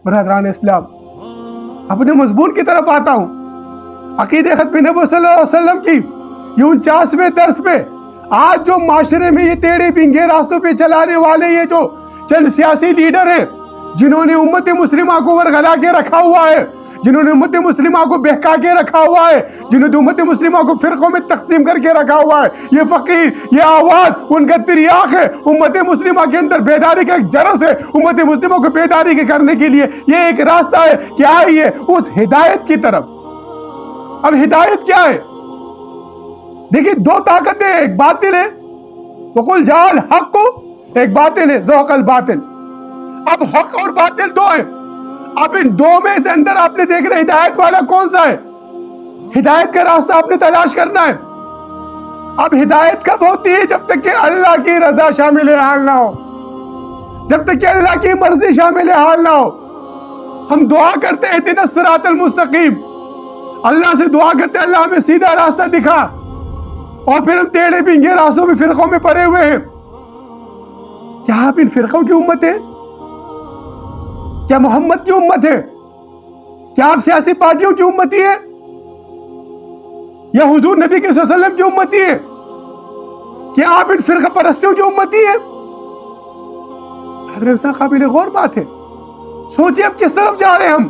برادران اسلام، اپنے مضمون کی طرف آتا ہوں. عقیدہ ختم نبوت صلی اللہ علیہ وسلم کی یہ 49ویں درس پہ آج جو معاشرے میں یہ ٹیڑھے بنگے راستوں پہ چلانے والے یہ جو چند سیاسی لیڈر ہیں جنہوں نے امت مسلمہ کو ورغلا کے رکھا ہوا ہے، جنہوں نے امت مسلمہ کو بہکا کے رکھا ہوا ہے، جنہوں نے امت مسلمہ کو فرقوں میں تقسیم کر کے رکھا ہوا ہے، یہ فقیر، یہ آواز ان کا تریاق ہے. امت مسلمہ کے اندر بیداری کا ایک جرس ہے. امت مسلمہ کو بیداری کے کرنے کے لیے یہ ایک راستہ ہے کہ آئیے اس ہدایت کی طرف. اب ہدایت کیا ہے؟ دیکھیں دو طاقتیں، ایک باطل ہے وقل جاء الحق، ایک باطل ہے ذوق الباطل. اب حق اور باطل دو ہیں. اب ان دو میں سے اندر آپ نے دیکھنا ہدایت والا کون سا ہے. ہدایت کا راستہ آپ نے تلاش کرنا ہے. اب ہدایت کب ہوتی ہے؟ جب تک کہ اللہ کی رضا شامل حال نہ ہو، جب تک کہ اللہ کی مرضی شامل حال نہ ہو. ہم دعا کرتے ہیں اہدنا الصراط المستقیم، اللہ سے دعا کرتے ہیں اللہ ہمیں سیدھا راستہ دکھا، اور پھر ہم ٹیڑھے بنگے راستوں میں فرقوں میں پڑے ہوئے ہیں. کیا آپ ان فرقوں کی امت ہے؟ کیا محمد کی امت ہے؟ کیا آپ سیاسی پارٹیوں کی امتی ہے یا حضور نبی کے صلی اللہ علیہ وسلم کی امتی ہے؟ کیا آپ ان فرقہ پرستیوں کی امتی ہے؟ حضرت قابل غور بات ہے. سوچیں اب کس طرف جا رہے ہیں ہم.